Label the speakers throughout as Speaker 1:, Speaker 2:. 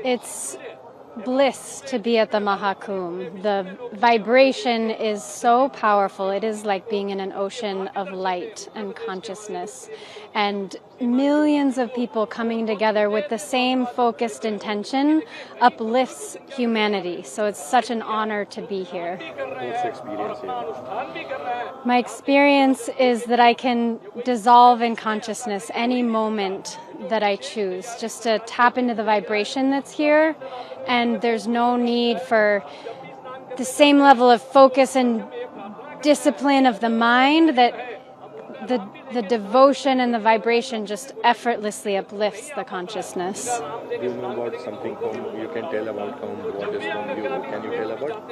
Speaker 1: It's bliss to be at the Mahakumbh. The vibration is so powerful. It is like being in an ocean of light and consciousness. And millions of people coming together with the same focused intention uplifts humanity. So it's such an honor to be here.
Speaker 2: What's the experience here?
Speaker 1: My experience is that I can dissolve in consciousness any moment that I choose, just to tap into the vibration that's here. And there's no need for the same level of focus and discipline of the mind, that the devotion and the vibration just effortlessly uplifts the consciousness.
Speaker 2: Do you know about something Kumbh? You can tell about Kumbh. What is Kumbh? Can you tell about?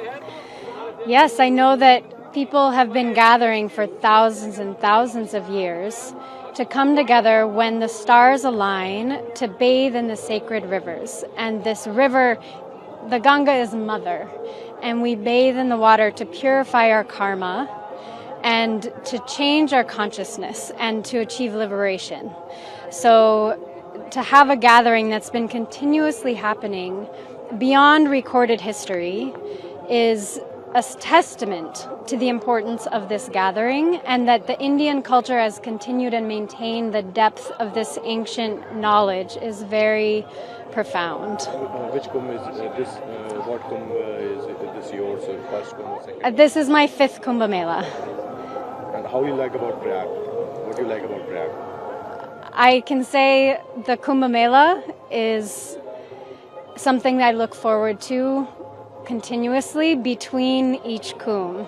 Speaker 1: Yes, I know that people have been gathering for thousands and thousands of years to come together when the stars align to bathe in the sacred rivers. And this river, the Ganga, is mother. And we bathe in the water to purify our karma and to change our consciousness and to achieve liberation. So to have a gathering that's been continuously happening beyond recorded history is a testament to the importance of this gathering, and that the Indian culture has continued and maintained the depth of this ancient knowledge is very profound.
Speaker 2: Which Kumbh is this? What Kumbh is this yours? First Kumbh, second?
Speaker 1: This is my 5th Kumbh Mela.
Speaker 2: And how you like about Prayag? What do you like about Prayag?
Speaker 1: I can say the Kumbh Mela is something that I look forward to continuously between each Kumbh.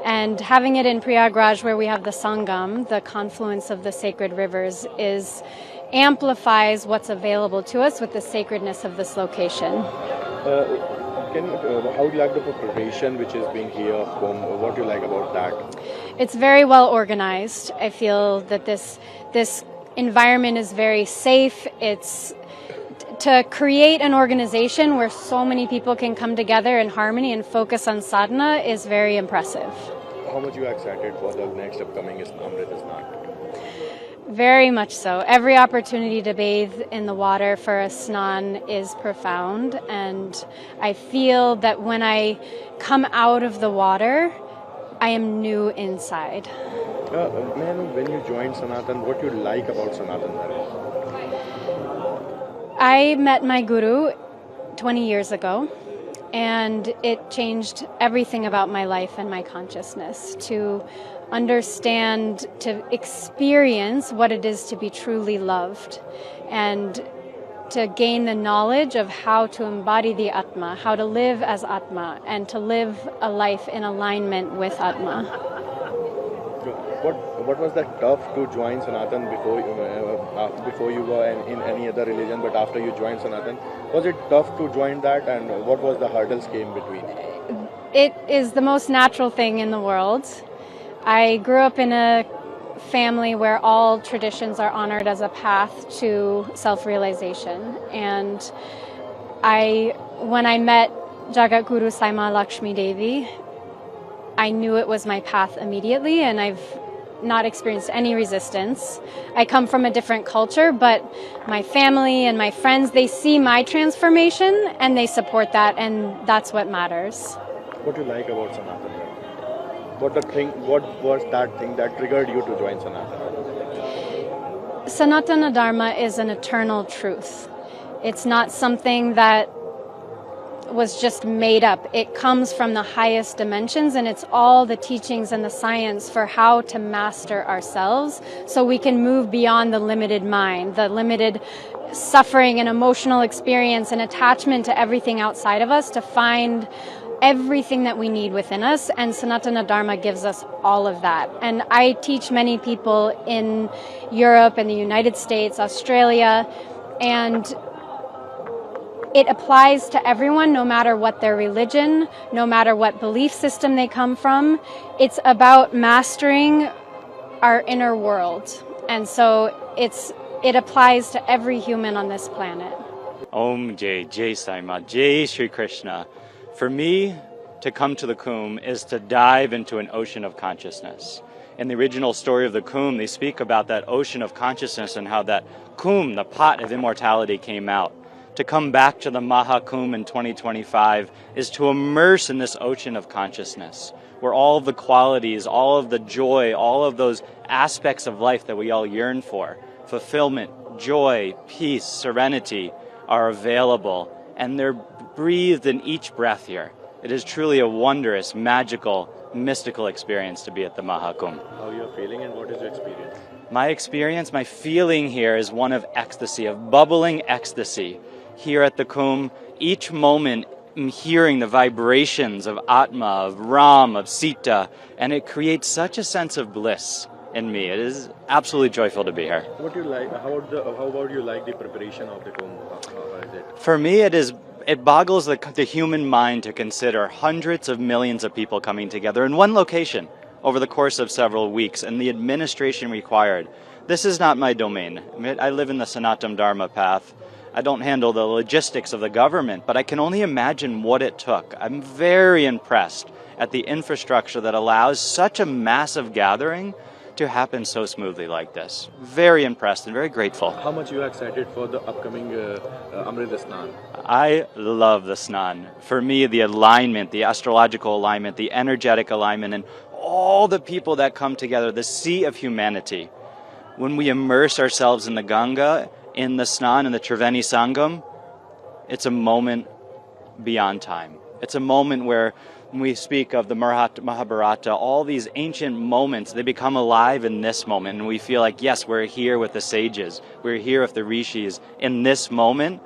Speaker 1: And having it in Prayagraj, where we have the Sangam, the confluence of the sacred rivers, amplifies what's available to us with the sacredness of this location.
Speaker 2: How do you like the preparation which is being here of Kumbh? What do you like about that?
Speaker 1: It's very well organized. I feel that this environment is very safe. It's to create an organization where so many people can come together in harmony and focus on sadhana is very impressive.
Speaker 2: How much you are excited for the next upcoming Amrit Snan?
Speaker 1: Very much so. Every opportunity to bathe in the water for a snan is profound, and I feel that when I come out of the water, I am new inside.
Speaker 2: When you joined Sanatan, what you like about Sanatan Dharam?
Speaker 1: I met my guru 20 years ago, and it changed everything about my life and my consciousness, to understand, to experience what it is to be truly loved, and to gain the knowledge of how to embody the Atma, how to live as Atma, and to live a life in alignment with Atma.
Speaker 2: What was that tough to join Sanatan before you were in any other religion, but after you joined Sanatan, was it tough to join that, and what was the hurdles came between?
Speaker 1: It is the most natural thing in the world. I grew up in a family where all traditions are honored as a path to self-realization, and when I met Jagat Guru Saima Lakshmi Devi, I knew it was my path immediately, and I've not experienced any resistance. I come from a different culture, but my family and my friends, they see my transformation and they support that, and that's what matters.
Speaker 2: What do you like about Sanatan Dharam? What was that thing that triggered you to join Sanatan?
Speaker 1: Sanatan Dharma is an eternal truth. It's not something that was just made up. It comes from the highest dimensions, and it's all the teachings and the science for how to master ourselves so we can move beyond the limited mind, the limited suffering and emotional experience and attachment to everything outside of us, to find everything that we need within us. And Sanatana Dharma gives us all of that. And I teach many people in Europe and the United States, Australia, and it applies to everyone, no matter what their religion, no matter what belief system they come from. It's about mastering our inner world. And so it applies to every human on this planet.
Speaker 3: Om Jai, Jai Saima, Jai Shri Krishna. For me, to come to the Kumbh is to dive into an ocean of consciousness. In the original story of the Kumbh, they speak about that ocean of consciousness and how that Kumbh, the pot of immortality, came out to come back to the Mahakumbh in 2025 is to immerse in this ocean of consciousness, where all of the qualities, all of the joy, all of those aspects of life that we all yearn for, fulfillment, joy, peace, serenity, are available, and they're breathed in each breath here. It is truly a wondrous, magical, mystical experience to be at the Mahakumbh.
Speaker 2: How you are feeling and what is your experience?
Speaker 3: My experience, my feeling here is one of ecstasy, of bubbling ecstasy. Here at the Kumbh, each moment I'm hearing the vibrations of Atma, of Ram, of Sita, and it creates such a sense of bliss in me. It is absolutely joyful to be here.
Speaker 2: What do you like? How about you like the preparation of the Kumbh? How is it?
Speaker 3: For me, it boggles the human mind to consider hundreds of millions of people coming together in one location over the course of several weeks, and the administration required. This is not my domain. I live in the Sanatan Dharma path. I don't handle the logistics of the government, but I can only imagine what it took. I'm very impressed at the infrastructure that allows such a massive gathering to happen so smoothly like this. Very impressed and very grateful.
Speaker 2: How much you are excited for the upcoming Amrit Snan?
Speaker 3: I love the Snan. For me, the alignment, the astrological alignment, the energetic alignment, and all the people that come together, the sea of humanity. When we immerse ourselves in the Ganga, in the Snan, in the Triveni Sangam, it's a moment beyond time. It's a moment where when we speak of the Mahabharata, all these ancient moments, they become alive in this moment. And we feel like, yes, we're here with the sages. We're here with the rishis in this moment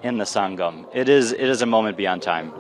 Speaker 3: in the Sangam. It is a moment beyond time.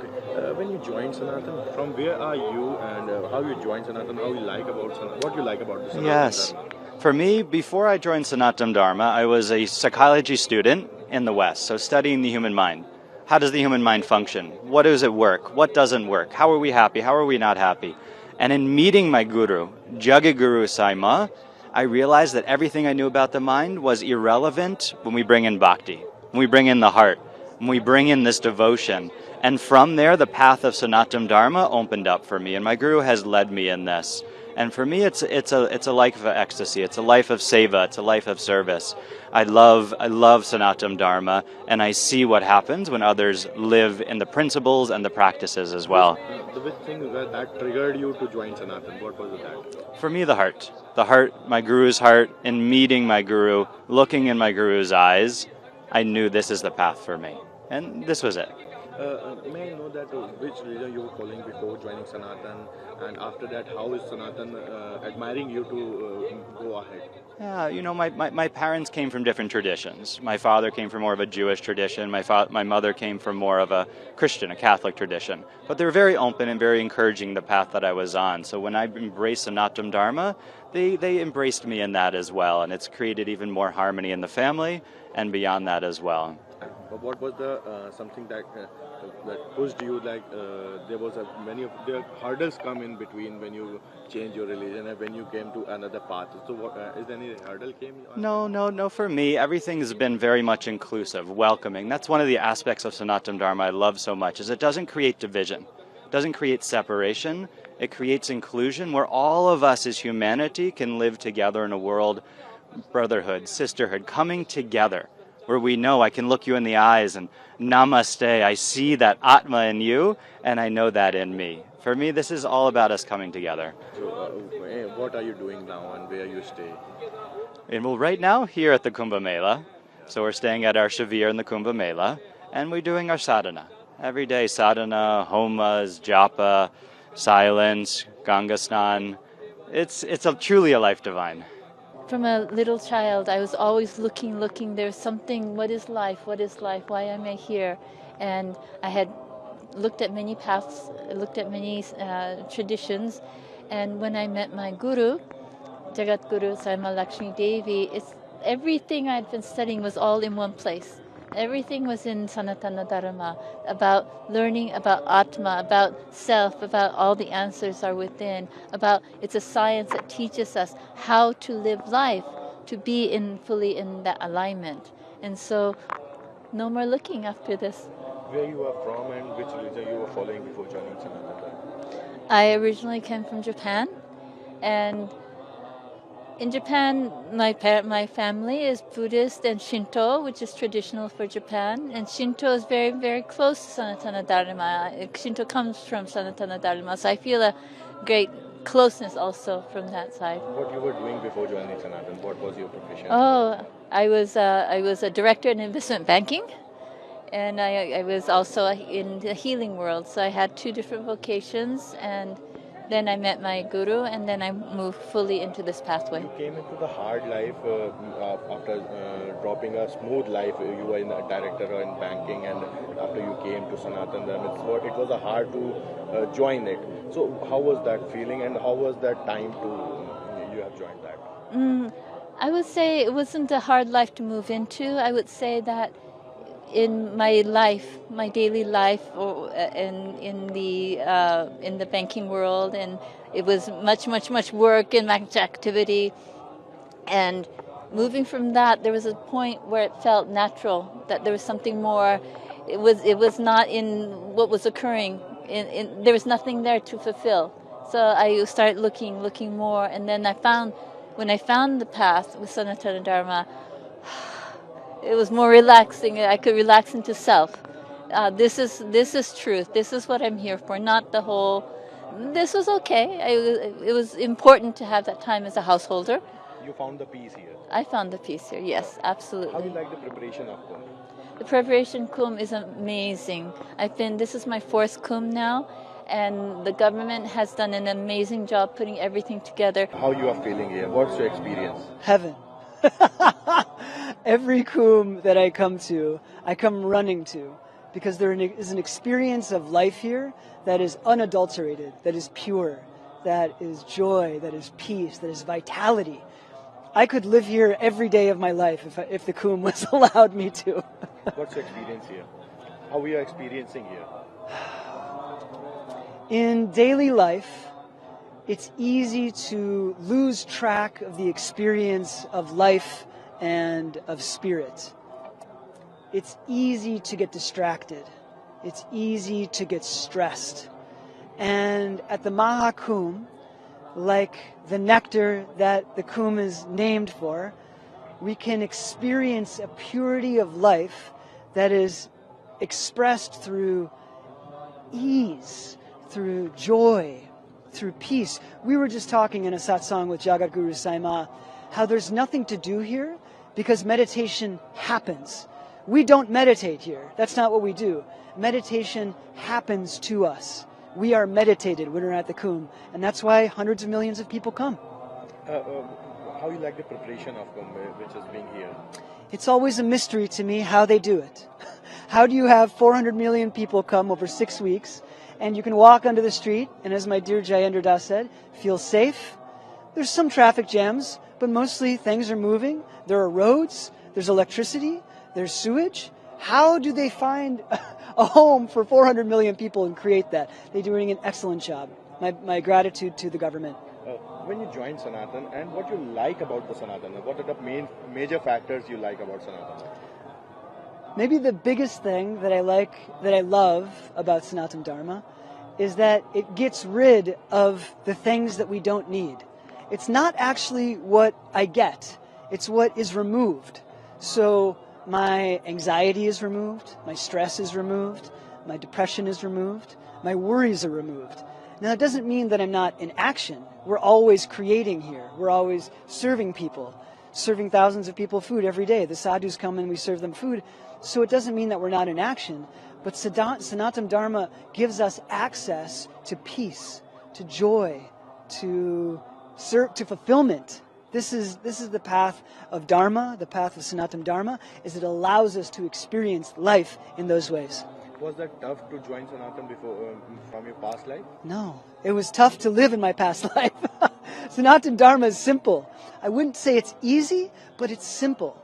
Speaker 2: When you joined Sanatan, from where are you and how you joined Sanatan, how you like about Sanatan, what you like about the Sanatan
Speaker 3: Yes.
Speaker 2: Dharma?
Speaker 3: For me, before I joined Sanatan Dharma, I was a psychology student in the West, so studying the human mind. How does the human mind function? What does it work? What doesn't work? How are we happy? How are we not happy? And in meeting my guru, Jagaguru Saima, I realized that everything I knew about the mind was irrelevant when we bring in bhakti, when we bring in the heart, when we bring in this devotion. And from there, the path of Sanatan Dharma opened up for me, and my guru has led me in this. And for me, it's a life of ecstasy. It's a life of seva. It's a life of service. I love Sanatan Dharma, and I see what happens when others live in the principles and the practices as well.
Speaker 2: Which thing that triggered you to join Sanatan? What was that?
Speaker 3: For me, the heart, my guru's heart. In meeting my guru, looking in my guru's eyes, I knew this is the path for me, and this was it.
Speaker 2: May I know that which religion you were following before joining Sanatan, and after that, how is Sanatan admiring you to go ahead?
Speaker 3: Yeah, my parents came from different traditions. My father came from more of a Jewish tradition. My mother came from more of a Christian, a Catholic tradition. But they were very open and very encouraging the path that I was on. So when I embraced Sanatan Dharma, they embraced me in that as well, and it's created even more harmony in the family and beyond that as well.
Speaker 2: But what was the something that pushed you? Like there was many of the hurdles come in between when you change your religion and when you came to another path. So, what is there any hurdle came?
Speaker 3: No. For me, everything's been very much inclusive, welcoming. That's one of the aspects of Sanatan Dharma I love so much. Is it doesn't create division, doesn't create separation. It creates inclusion, where all of us as humanity can live together in a world, brotherhood, sisterhood, coming together. Where we know I can look you in the eyes and namaste, I see that Atma in you and I know that in me. For me, this is all about us coming together.
Speaker 2: So, what are you doing now and where you stay?
Speaker 3: And well, right now, here at the Kumbh Mela, so we're staying at our Savera in the Kumbh Mela, and we're doing our sadhana. Every day, sadhana, homas, japa, silence, Ganga Snan. It's truly a life divine.
Speaker 4: From a little child, I was always looking, there's something, what is life, why am I here? And I had looked at many paths, looked at many traditions, and when I met my guru, Jagat Guru Saima Lakshmi Devi, everything I'd been studying was all in one place. Everything was in Sanatan Dharma, about learning about Atma, about self, about all the answers are within, about it's a science that teaches us how to live life, to be fully in that alignment. And so, no more looking after this.
Speaker 2: Where you are from and which religion you were following before joining Sanatan?
Speaker 4: I originally came from Japan, and In Japan, my family is Buddhist and Shinto, which is traditional for Japan. And Shinto is very, very close to Sanatana Dharma. Shinto comes from Sanatana Dharma, so I feel a great closeness also from that side.
Speaker 2: What you were doing before joining Sanatan? What was your profession?
Speaker 4: Oh, I was a director in investment banking, and I was also in the healing world. So I had two different vocations, and then I met my guru, and then I moved fully into this pathway.
Speaker 2: You came into the hard life after dropping a smooth life. You were in a director in banking, and after you came to Sanatan Dharam, it was a hard to join it. So how was that feeling, and how was that time to you have joined that?
Speaker 4: I would say it wasn't a hard life to move into. I would say that in my life, my daily life, or in the banking world, and it was much work and much activity. And moving from that, there was a point where it felt natural that there was something more. It was not in what was occurring. There was nothing there to fulfill. So I started looking more, and then when I found the path with Sanatana Dharma, it was more relaxing. I could relax into self. This is truth. This is what I'm here for. Not the whole. This was okay. It was important to have that time as a householder.
Speaker 2: You found the peace here.
Speaker 4: I found the peace here. Yes, absolutely.
Speaker 2: How do you like the preparation of Kumbh?
Speaker 4: The preparation Kumbh is amazing. This is my fourth Kumbh now, and the government has done an amazing job putting everything together.
Speaker 2: How you are feeling here? What's your experience?
Speaker 5: Heaven. Every Kumbh that I come running to, because there is an experience of life here that is unadulterated, that is pure, that is joy, that is peace, that is vitality. I could live here every day of my life if the Kumbh was allowed me to.
Speaker 2: What's your experience here? How we are experiencing here?
Speaker 5: In daily life, it's easy to lose track of the experience of life and of spirit. It's easy to get distracted. It's easy to get stressed. And at the Mahakumbh, like the nectar that the Kumbh is named for, we can experience a purity of life that is expressed through ease, through joy, through peace. We were just talking in a satsang with Jagat Guru Saima how there's nothing to do here because meditation happens. We don't meditate here. That's not what we do. Meditation happens to us. We are meditated when we're at the Kumbh, and that's why hundreds of millions of people come.
Speaker 2: How you like the preparation of Kumbh, which is being here?
Speaker 5: It's always a mystery to me how they do it. How do you have 400 million people come over 6 weeks, and you can walk onto the street, and as my dear Jayendra Das said, feel safe? There's some traffic jams, but mostly things are moving. There are roads, there's electricity, there's sewage. How do they find a home for 400 million people and create that? They're doing an excellent job. My gratitude to the government.
Speaker 2: When you joined Sanatan, and what you like about the Sanatan, what are the major factors you like about Sanatan?
Speaker 5: Maybe the biggest thing that I love about Sanatan Dharma is that it gets rid of the things that we don't need. It's not actually what I get, it's what is removed. So my anxiety is removed, my stress is removed, my depression is removed, my worries are removed. Now, that doesn't mean that I'm not in action. We're always creating here. We're always serving people, serving thousands of people food every day. The sadhus come and we serve them food. So it doesn't mean that we're not in action. But Sanatan Dharma gives us access to peace, to joy, to fulfillment. This is the path of Dharma, the path of Sanatan Dharma, is it allows us to experience life in those ways.
Speaker 2: Was that tough to join Sanatan before from your past life?
Speaker 5: No, it was tough to live in my past life. Sanatan Dharma is simple. I wouldn't say it's easy, but it's simple.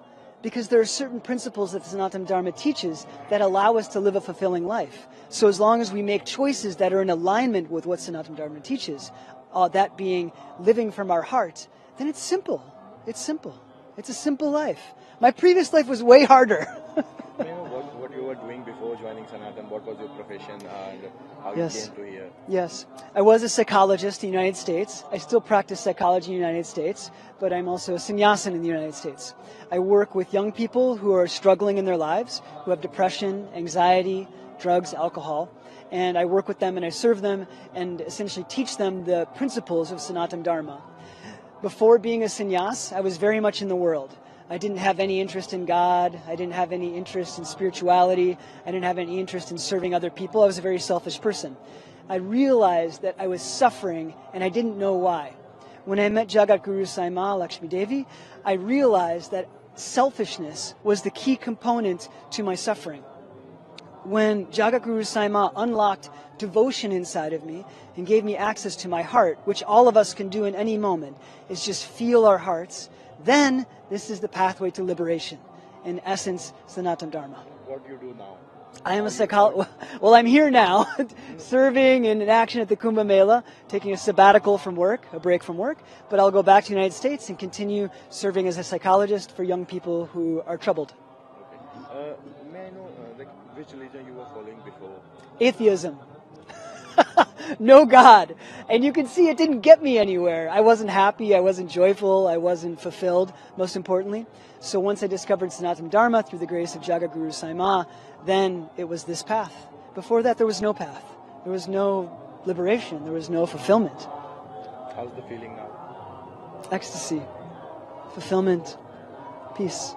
Speaker 5: Because there are certain principles that Sanatan Dharma teaches that allow us to live a fulfilling life. So as long as we make choices that are in alignment with what Sanatan Dharma teaches, that being living from our heart, then it's simple. It's simple. It's a simple life. My previous life was way harder.
Speaker 2: What you were doing before joining Sanatan, what was your profession and how
Speaker 5: Yes.
Speaker 2: you came to here?
Speaker 5: Yes. I was a psychologist in the United States. I still practice psychology in the United States, but I'm also a sannyasin in the United States. I work with young people who are struggling in their lives, who have depression, anxiety, drugs, alcohol. And I work with them and I serve them and essentially teach them the principles of Sanatan Dharma. Before being a sannyas, I was very much in the world. I didn't have any interest in God. I didn't have any interest in spirituality. I didn't have any interest in serving other people. I was a very selfish person. I realized that I was suffering and I didn't know why. When I met Jagat Guru Saima Lakshmi Devi, I realized that selfishness was the key component to my suffering. When Jagat Guru Saima unlocked devotion inside of me and gave me access to my heart, which all of us can do in any moment, is just feel our hearts, then this is the pathway to liberation. In essence, Sanatan Dharma.
Speaker 2: What do you do now?
Speaker 5: I am a psychologist. Well, I'm here now, serving in action at the Kumbh Mela, taking a sabbatical from work, a break from work, but I'll go back to the United States and continue serving as a psychologist for young people who are troubled.
Speaker 2: Okay. May I know which religion you were following before?
Speaker 5: Atheism. No God. And you can see it didn't get me anywhere. I wasn't happy, I wasn't joyful, I wasn't fulfilled, most importantly. So once I discovered Sanatan Dharma through the grace of Jagat Guru Saima, then it was this path. Before that, there was no path. There was no liberation. There was no fulfillment.
Speaker 2: How's the feeling now?
Speaker 5: Ecstasy, fulfillment, peace.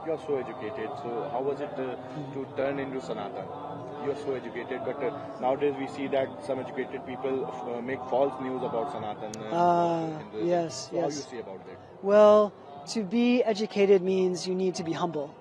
Speaker 2: You're so educated, so how was it to turn into Sanatan? You're so educated, but nowadays we see that some educated people make false news about Sanatan.
Speaker 5: Yes,
Speaker 2: so how
Speaker 5: yes.
Speaker 2: you say about that?
Speaker 5: Well, to be educated means you need to be humble.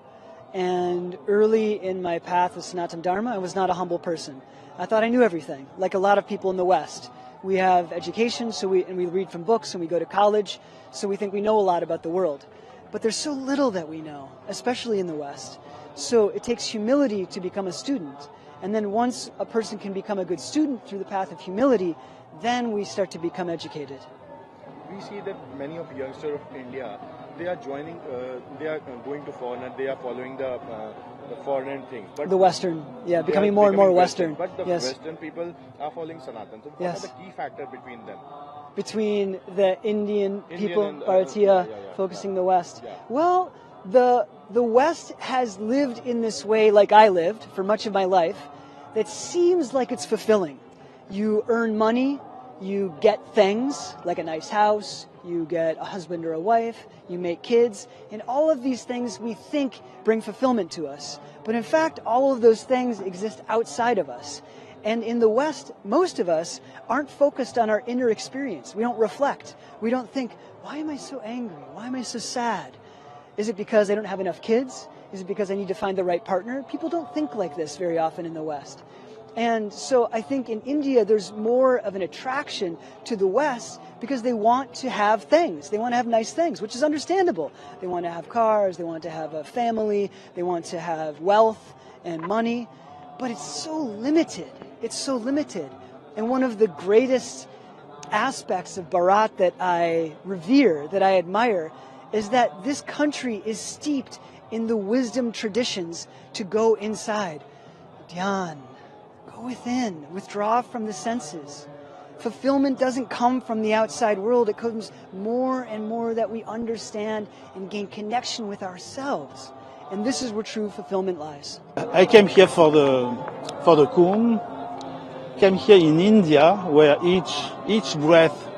Speaker 5: And early in my path of Sanatan Dharma, I was not a humble person. I thought I knew everything, like a lot of people in the West. We have education, and we read from books, and we go to college, so we think we know a lot about the world. But there's so little that we know, especially in the West. So it takes humility to become a student. And then once a person can become a good student through the path of humility, then we start to become educated.
Speaker 2: We see that many of youngsters of India, they are joining, they are going to foreigner, they are following the foreign things. But
Speaker 5: The Western,
Speaker 2: they
Speaker 5: becoming
Speaker 2: are
Speaker 5: more and more
Speaker 2: becoming
Speaker 5: Western.
Speaker 2: But the
Speaker 5: Yes.
Speaker 2: Western people are following Sanatan. So what
Speaker 5: Yes.
Speaker 2: are the key factors between them?
Speaker 5: Between the Indian people,
Speaker 2: and,
Speaker 5: Bharatiya,
Speaker 2: yeah.
Speaker 5: focusing the West.
Speaker 2: Yeah.
Speaker 5: Well, the West has lived in this way like I lived for much of my life that seems like it's fulfilling. You earn money, you get things like a nice house, you get a husband or a wife, you make kids, and all of these things we think bring fulfillment to us. But in fact, all of those things exist outside of us. And in the West, most of us aren't focused on our inner experience. We don't reflect. We don't think, why am I so angry? Why am I so sad? Is it because I don't have enough kids? Is it because I need to find the right partner? People don't think like this very often in the West. And so I think in India, there's more of an attraction to the West because they want to have things. They want to have nice things, which is understandable. They want to have cars. They want to have a family. They want to have wealth and money. But it's so limited. It's so limited. And one of the greatest aspects of Bharat that I revere, that I admire, is that this country is steeped in the wisdom traditions to go inside. Dhyan, go within, withdraw from the senses. Fulfillment doesn't come from the outside world. It comes more and more that we understand and gain connection with ourselves. And this is where true fulfillment lies.
Speaker 6: I came here for the Kumbh. Came here in India, where each breath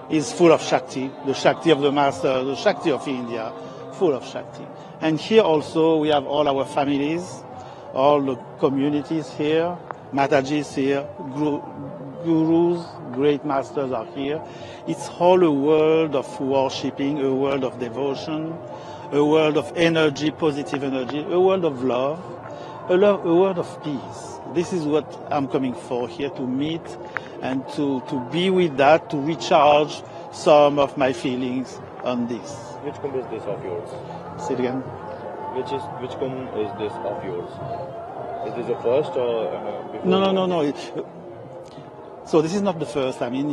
Speaker 6: is full of Shakti, the Shakti of the Master, the Shakti of India, full of Shakti. And here also we have all our families, all the communities here, Matajis here, Gurus, great masters are here. It's all a world of worshipping, a world of devotion, a world of energy, positive energy, a world of love, a world of peace. This is what I'm coming for here, to meet and to be with that, to recharge some of my feelings on this.
Speaker 2: Which Kumbh is this of yours?
Speaker 6: Say it again.
Speaker 2: Which Kumbh is this of yours? Is this the first or before?
Speaker 6: No. So this is not the first I'm in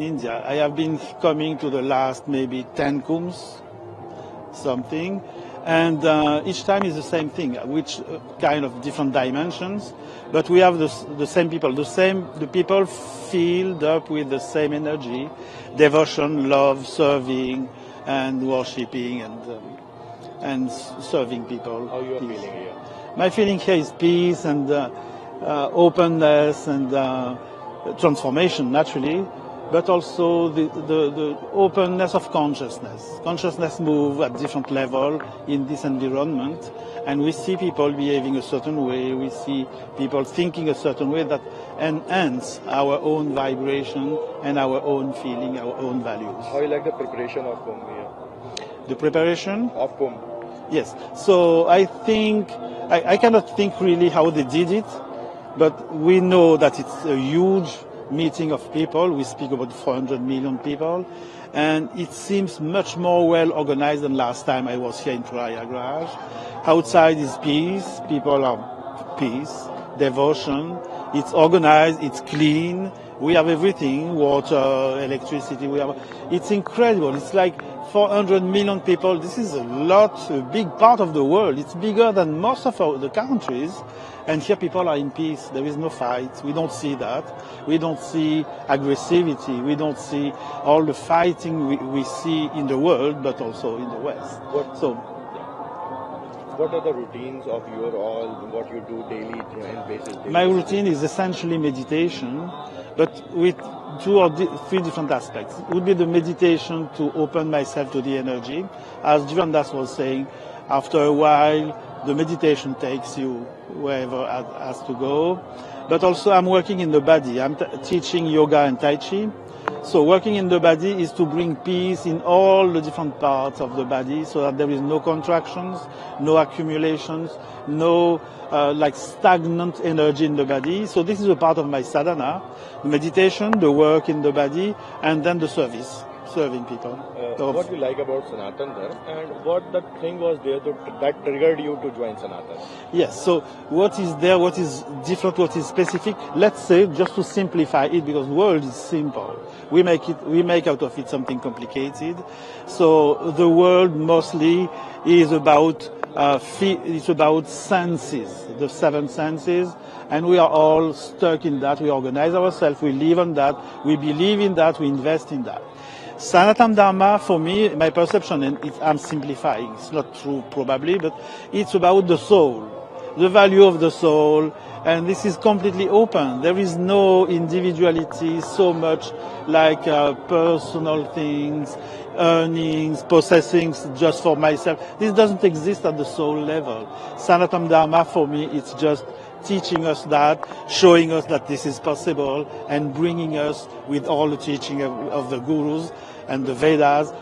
Speaker 6: India. I have been coming to the last maybe 10 Kumbhs, something. And each time is the same thing, which kind of different dimensions, but we have the same people. The people filled up with the same energy, devotion, love, serving, and worshiping, and serving people.
Speaker 2: How you are feeling here?
Speaker 6: My feeling here is peace and openness and transformation, naturally, but also the openness of consciousness. Consciousness moves at different level in this environment, and we see people behaving a certain way, we see people thinking a certain way that enhance our own vibration and our own feeling, our own values.
Speaker 2: How you like the preparation of Kumbh here?
Speaker 6: The preparation?
Speaker 2: Of Kumbh.
Speaker 6: Yes. So I think, I cannot think really how they did it, but we know that it's a huge meeting of people. We speak about 400 million people, and it seems much more well organized than last time I was here in Prayagraj. Outside is peace, people are peace, devotion, it's organized, it's clean, we have everything, water, electricity, it's incredible. It's like 400 million people. This is a big part of the world. It's bigger than most of the countries. And here people are in peace. There is no fight. We don't see that. We don't see aggressivity. We don't see all the fighting we see in the world, but also in the West.
Speaker 2: What are the routines of what you do daily in basis?
Speaker 6: My routine is essentially meditation, but with 2 or 3 different aspects. It would be the meditation to open myself to the energy. As Jivan Das was saying, after a while, the meditation takes you wherever it has to go. But also I'm working in the body. I'm teaching yoga and Tai Chi. So working in the body is to bring peace in all the different parts of the body so that there is no contractions, no accumulations, no stagnant energy in the body. So this is a part of my sadhana, the meditation, the work in the body, and then the service, serving people.
Speaker 2: What you like about Sanatan Dharam, and what the thing was there that triggered you to join Sanatan?
Speaker 6: Yes, so what is there, what is different, what is specific? Let's say, just to simplify it, because the world is simple. We make out of it something complicated. So the world mostly is about senses, the 7 senses, and we are all stuck in that. We organize ourselves, we live on that, we believe in that, we invest in that. Sanatan Dharma, for me, my perception, and I'm simplifying, it's not true probably, but it's about the soul, the value of the soul, and this is completely open. There is no individuality so much like personal things, earnings, possessing just for myself. This doesn't exist at the soul level. Sanatan Dharma, for me, it's just teaching us that, showing us that this is possible, and bringing us with all the teaching of the gurus and the Vedas,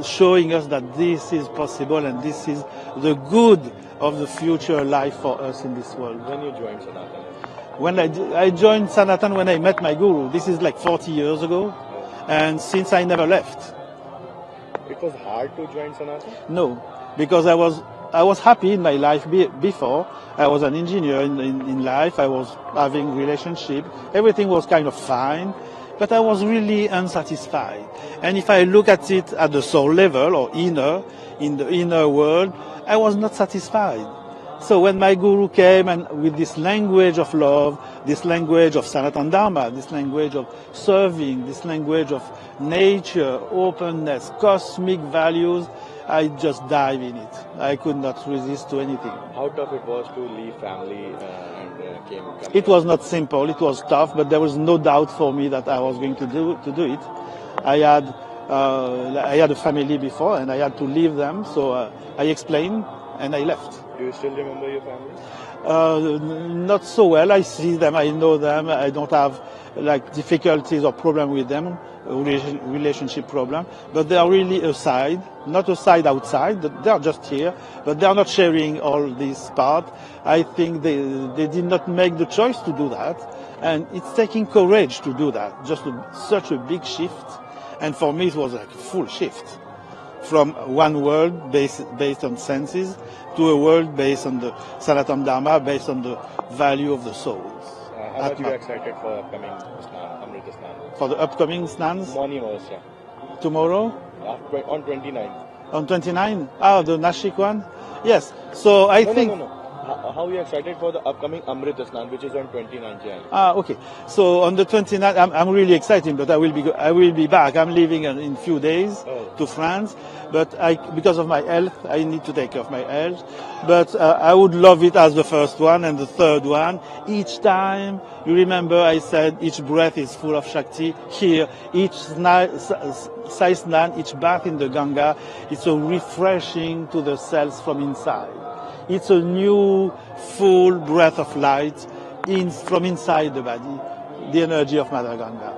Speaker 6: showing us that this is possible and this is the good of the future life for us in this world.
Speaker 2: When you joined Sanatan?
Speaker 6: When I joined Sanatan when I met my guru. This is like 40 years ago, and since I never left.
Speaker 2: It was hard to join Sanatan?
Speaker 6: No, because I was happy in my life before. I was an engineer in life. I was having relationship. Everything was kind of fine, but I was really unsatisfied. And if I look at it at the soul level or in the inner world, I was not satisfied. So when my guru came and with this language of love, this language of Sanatan Dharma, this language of serving, this language of nature, openness, cosmic values, I just dive in it. I could not resist to anything.
Speaker 2: How tough it was to leave family and came?
Speaker 6: It was not simple. It was tough, but there was no doubt for me that I was going to do it. I had a family before, and I had to leave them. So I explained, and I left.
Speaker 2: Do you still remember your family?
Speaker 6: Not so well. I see them. I know them. I don't have difficulties or problem with them. Relationship problem, but they are really aside, not aside outside, they are just here, but they are not sharing all this part. I think they did not make the choice to do that, and it's taking courage to do that, just such a big shift, and for me it was like a full shift, from one world based on senses, to a world based on the Sanatan Dharma, based on the value of the souls.
Speaker 2: How much are you excited for upcoming Amrita Snan?
Speaker 6: For the upcoming snans?
Speaker 2: Morning also.
Speaker 6: Tomorrow?
Speaker 2: On 29th.
Speaker 6: On 29? Ah, the Nashik one? Yes. So I think...
Speaker 2: No. How are you excited for the upcoming Amrit Snan, which is on 29 Jan?
Speaker 6: Okay. So on the 29th, I'm really excited, but I will be back. I'm leaving in few days to France, but because of my health, I need to take care of my health. But I would love it as the first one and the third one. Each time, you remember I said each breath is full of Shakti. Here, each Sai Snan, each bath in the Ganga, it's so refreshing to the cells from inside. It's a new, full breath of light from inside the body, the energy of Mother Ganga.